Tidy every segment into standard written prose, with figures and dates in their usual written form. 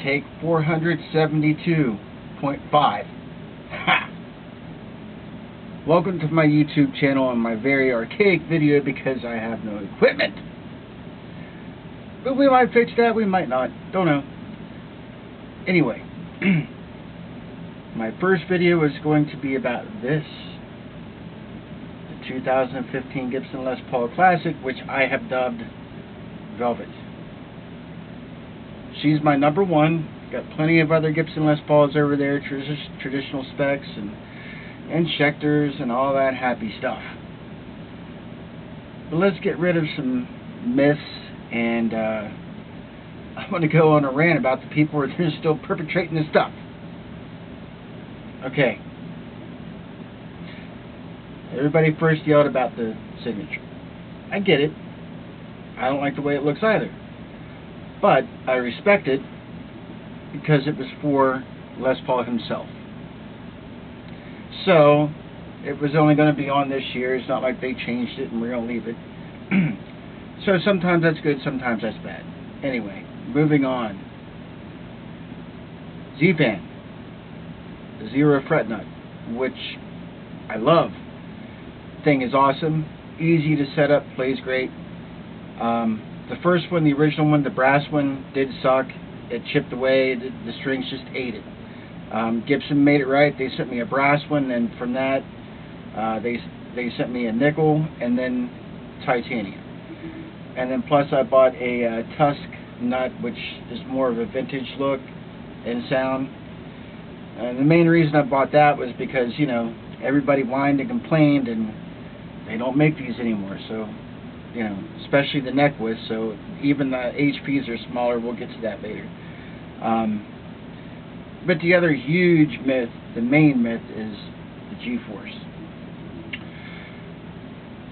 take 472.5. Ha! Welcome to my YouTube channel on my very archaic video because I have no equipment. But we might fix that, we might not. Don't know. Anyway, my first video is going to be about this. The 2015 Gibson Les Paul Classic, which I have dubbed Velvet. She's my number one. Got plenty of other Gibson Les Pauls over there, traditional specs and Schecters and all that happy stuff. But let's get rid of some myths, and I want to go on a rant about the people who are still perpetrating this stuff. Okay. Everybody first yelled about the signature. I get it. I don't like the way it looks either. But I respect it because it was for Les Paul himself. So it was only going to be on this year. It's not like they changed it and we're going to leave it. So sometimes that's good, sometimes that's bad. Anyway, moving on. Z-Fan, the zero fret nut, which I love. Thing is awesome, easy to set up, plays great. The first one, the original one, the brass one, did suck. It chipped away. The strings just ate it. Gibson made it right. They sent me a brass one, and from that, they sent me a nickel, and then titanium. And then plus I bought a Tusk nut, which is more of a vintage look and sound. And the main reason I bought that was because, you know, everybody whined and complained, and they don't make these anymore. So, you know, especially the neck width, so even the HPs are smaller. We'll get to that later. But the other huge myth, the main myth, is the G-force.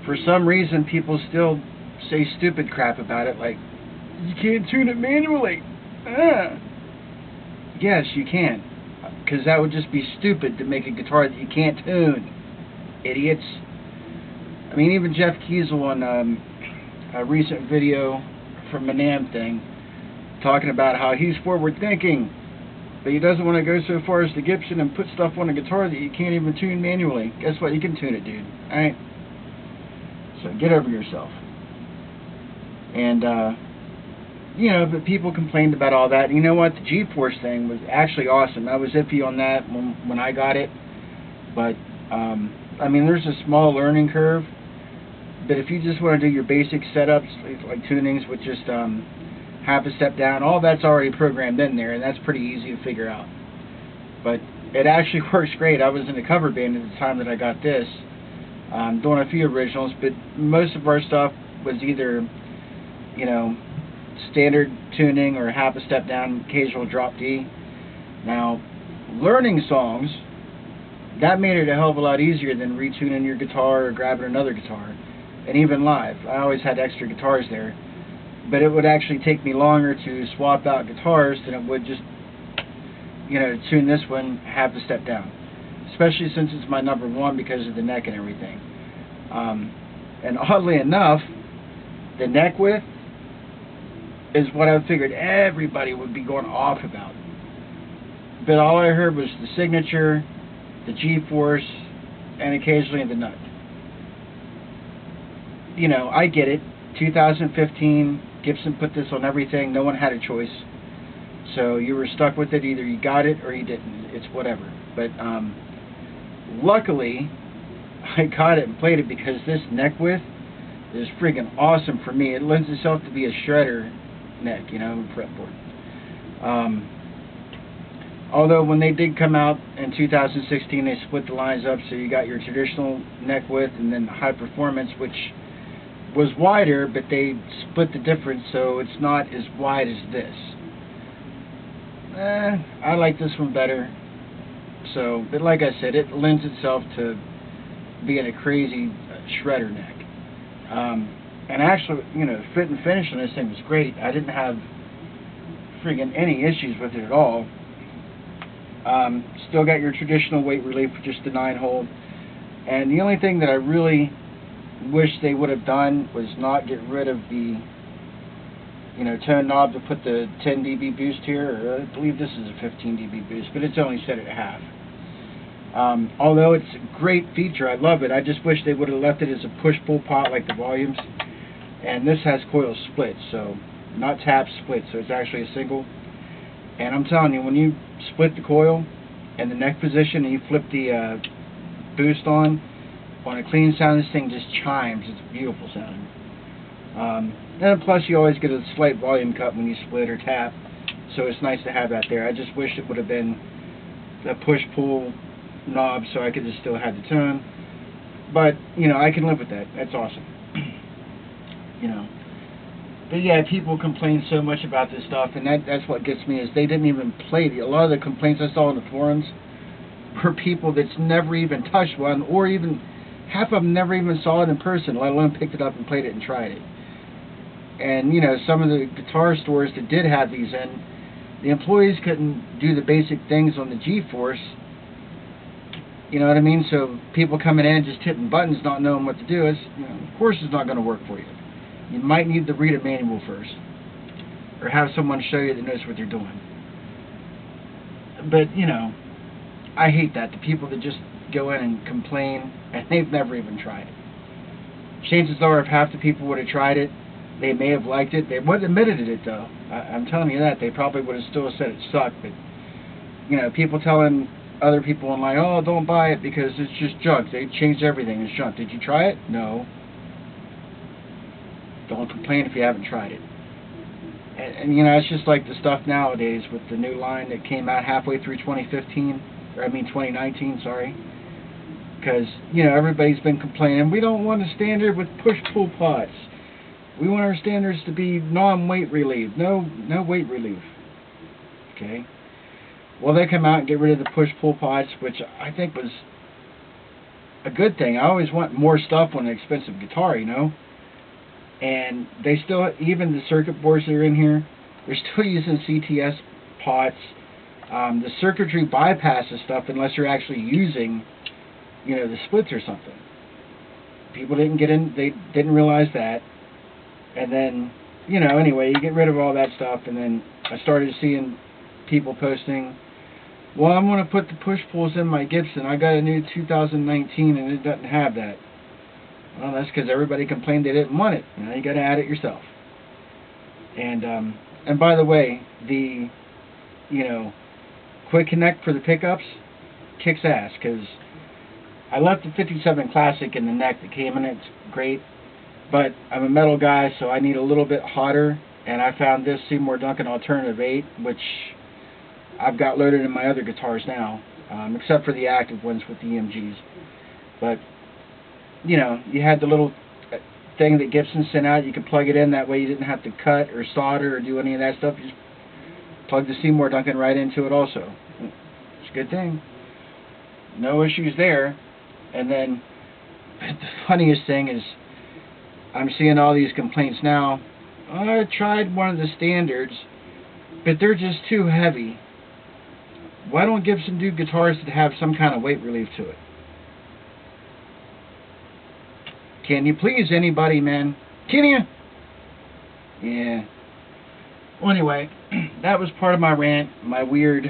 For some reason, people still say stupid crap about it, like, you can't tune it manually. Yes, you can, because that would just be stupid to make a guitar that you can't tune. Idiots. I mean, even Jeff Kiesel on a recent video from a NAMM thing, talking about how he's forward thinking, but he doesn't want to go so far as the Gibson and put stuff on a guitar that you can't even tune manually. Guess what? You can tune it, dude. Alright? So get over yourself. And, you know, but people complained about all that. And you know what? The G-force thing was actually awesome. I was iffy on that when I got it. But, I mean, there's a small learning curve. But if you just want to do your basic setups, like tunings with just half a step down, all that's already programmed in there, and that's pretty easy to figure out. But it actually works great. I was in a cover band at the time that I got this, doing a few originals, but most of our stuff was either, you know, standard tuning or half a step down, occasional drop D. Now, learning songs, that made it a hell of a lot easier than retuning your guitar or grabbing another guitar. And even live, I always had extra guitars there, but it would actually take me longer to swap out guitars than it would just, you know, tune this one half a step down, especially since it's my number one because of the neck and everything. And oddly enough, the neck width is what I figured everybody would be going off about, but all I heard was the signature, the G-force, and occasionally the nut. You know, I get it. 2015, Gibson put this on everything. No one had a choice. So you were stuck with it. Either you got it or you didn't. It's whatever. But luckily, I got it and played it because this neck width is friggin' awesome for me. It lends itself to be a shredder neck, you know, fretboard. Although when they did come out in 2016, they split the lines up, so you got your traditional neck width and then the high performance, which was wider, but they split the difference, so it's not as wide as this. I like this one better. So, but like I said, it lends itself to being a crazy shredder neck. And actually, you know, fit and finish on this thing was great. I didn't have friggin' any issues with it at all. Still got your traditional weight relief with just the 9-hole. And the only thing that I really wish they would have done was not get rid of the you know, tone knob to put the 10 dB boost here, or I believe this is a 15 dB boost, but it's only set at half. Although it's a great feature, I love it. I just wish they would have left it as a push-pull pot like the volumes. And this has coil split, so not tap split, so it's actually a single. And I'm telling you, when you split the coil in the neck position and you flip the boost on a clean sound, this thing just chimes. It's beautiful sounding. And plus you always get a slight volume cut when you split or tap, so it's nice to have that there. I just wish it would have been a push-pull knob so I could have still had the tone. But, you know, I can live with that. That's awesome. You know. But yeah, people complain so much about this stuff, and that's what gets me, is they didn't even play a lot of the complaints I saw in the forums were people that's never even touched one, or even half of them never even saw it in person, let alone picked it up and played it and tried it. And, you know, some of the guitar stores that did have these in, the employees couldn't do the basic things on the G-Force. You know what I mean? So people coming in just hitting buttons, not knowing what to do, is, you know, of course it's not going to work for you. You might need to read a manual first, or have someone show you that knows what they're doing. But, you know, I hate that. The people that just go in and complain, and they've never even tried it. Chances are, if half the people would have tried it, they may have liked it. They wouldn't have admitted it, though. I'm telling you that. They probably would have still said it sucked. But, you know, people telling other people online, oh, don't buy it because it's just junk. They changed everything. It's junk. Did you try it? No. Don't complain if you haven't tried it. And you know, it's just like the stuff nowadays with the new line that came out halfway through 2019, sorry. Because, you know, everybody's been complaining, we don't want a standard with push-pull pots. We want our standards to be non-weight relief. No weight relief. Okay? Well, they come out and get rid of the push-pull pots, which I think was a good thing. I always want more stuff on an expensive guitar, you know? And they still, even the circuit boards that are in here, they're still using CTS pots. The circuitry bypasses stuff unless you're actually using, you know, the splits or something. People didn't get in, they didn't realize that. And then, you know, anyway, you get rid of all that stuff, and then I started seeing people posting, well, I'm going to put the push-pulls in my Gibson. I got a new 2019 and it doesn't have that. Well, that's because everybody complained they didn't want it. Now you got to add it yourself. And by the way, the, you know, quick connect for the pickups kicks ass, because I left the 57 Classic in the neck that came in. It's great, but I'm a metal guy, so I need a little bit hotter, and I found this Seymour Duncan Alternative 8, which I've got loaded in my other guitars now, except for the active ones with the EMGs. But, you know, you had the little thing that Gibson sent out. You could plug it in. That way you didn't have to cut or solder or do any of that stuff. You just plug the Seymour Duncan right into it also. It's a good thing. No issues there. And then the funniest thing is I'm seeing all these complaints now. I tried one of the standards, but they're just too heavy. Why don't Gibson do guitars that have some kind of weight relief to it? Can you please anybody, man? Can you? Yeah. Well, anyway, that was part of my rant, my weird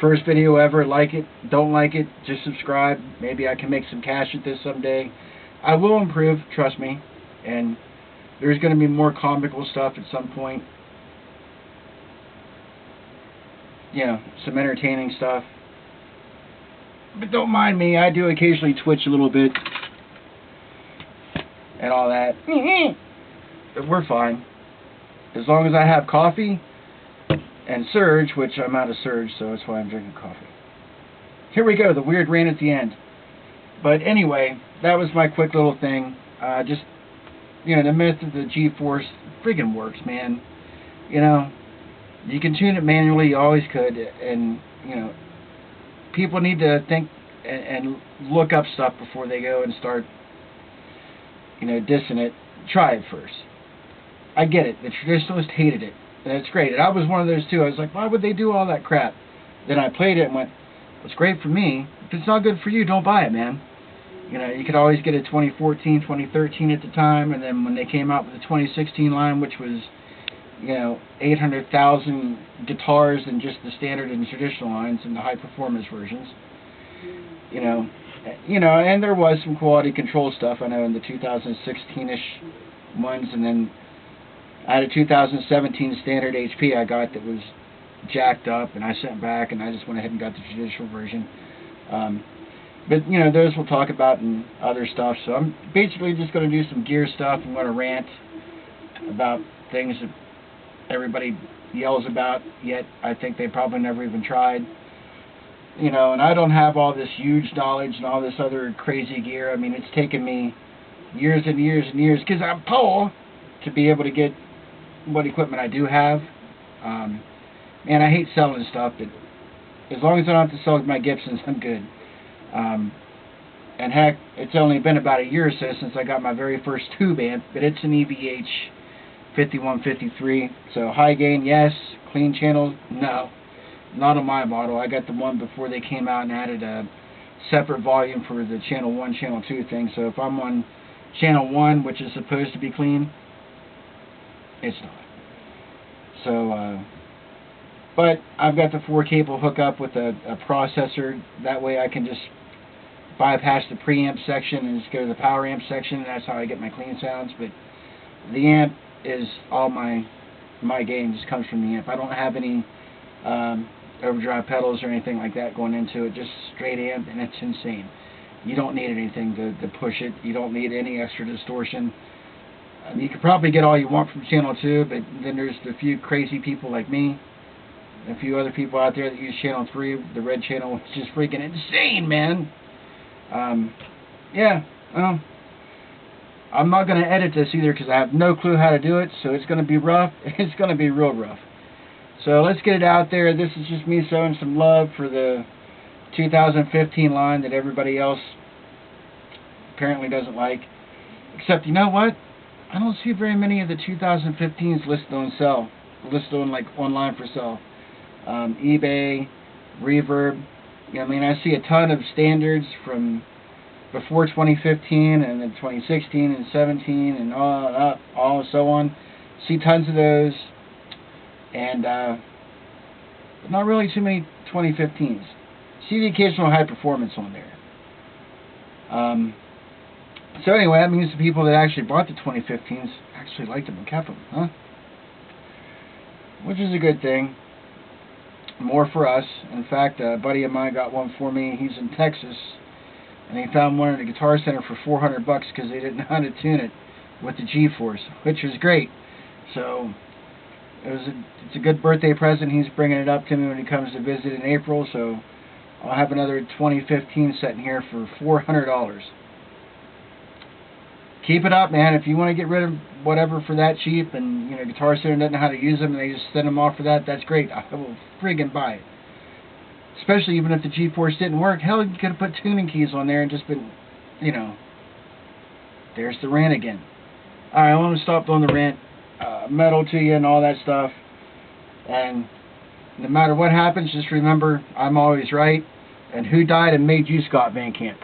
first video ever. Like it, don't like it, just subscribe. Maybe I can make some cash at this someday. I will improve, trust me. And there's going to be more comical stuff at some point. You know, some entertaining stuff. But don't mind me, I do occasionally twitch a little bit. And all that. But we're fine. As long as I have coffee and Surge, which I'm out of Surge, so that's why I'm drinking coffee. Here we go, the weird rant at the end. But anyway, that was my quick little thing. Just, you know, the myth of the G-Force friggin' works, man. You know, you can tune it manually, you always could, and, you know, people need to think and look up stuff before they go and start, you know, dissing it. Try it first. I get it. The traditionalist hated it. And it's great. And I was one of those too. I was like, why would they do all that crap? Then I played it and went, well, it's great for me. If it's not good for you, don't buy it, man. You know, you could always get a 2014, 2013 at the time, and then when they came out with the 2016 line, which was, you know, 800,000 guitars in just the standard and traditional lines and the high performance versions. You know, and there was some quality control stuff, I know, in the 2016-ish ones, and then I had a 2017 standard HP I got that was jacked up, and I sent back, and I just went ahead and got the traditional version. But, you know, those we'll talk about in other stuff, so I'm basically just going to do some gear stuff. I'm going to rant about things that everybody yells about, yet I think they probably never even tried. You know, and I don't have all this huge knowledge and all this other crazy gear. I mean, it's taken me years and years and years, because I'm poor, to be able to get what equipment I do have. And I hate selling stuff, but as long as I don't have to sell my Gibsons, I'm good. And heck, it's only been about a year or so since I got my very first tube amp, but it's an EVH 5153. So high gain, yes. Clean channel, no. Not on my model. I got the one before they came out and added a separate volume for the channel 1, channel 2 thing. So if I'm on channel 1, which is supposed to be clean, it's not. So, but I've got the 4 cable hookup with a processor. That way I can just bypass the preamp section and just go to the power amp section, and that's how I get my clean sounds. But the amp is all my gain just comes from the amp. I don't have any overdrive pedals or anything like that going into it, just straight amp, and it's insane. You don't need anything to push it. You don't need any extra distortion. You could probably get all you want from channel 2, but then there's the few crazy people like me, and a few other people out there that use channel 3, the red channel, which is freaking insane, man. Yeah, well, I'm not going to edit this either because I have no clue how to do it, so it's going to be rough. It's going to be real rough. So let's get it out there. This is just me showing some love for the 2015 line that everybody else apparently doesn't like. Except, you know what? I don't see very many of the 2015s listed on sale. Listed on, like, online for sale. eBay, Reverb. You know, I mean, I see a ton of standards from before 2015 and then 2016 and 17 and all and so on. See tons of those, and not really too many 2015s. See the occasional high performance on there. So anyway, that means the people that actually bought the 2015s actually liked them and kept them, huh? Which is a good thing. More for us. In fact, a buddy of mine got one for me. He's in Texas, and he found one at a Guitar Center for $400 because they didn't know how to tune it with the G-Force, which was great. So it's a good birthday present. He's bringing it up to me when he comes to visit in April. So I'll have another 2015 sitting here for $400. Keep it up, man. If you want to get rid of whatever for that cheap, and you know Guitar Center doesn't know how to use them, and they just send them off for that, that's great. I will friggin' buy it. Especially even if the G-Force didn't work. Hell, you could have put tuning keys on there and just been, you know. There's the rant again. Alright, I want to stop doing the rant. Metal to you and all that stuff. And no matter what happens, just remember, I'm always right. And who died and made you, Scott Van Camp?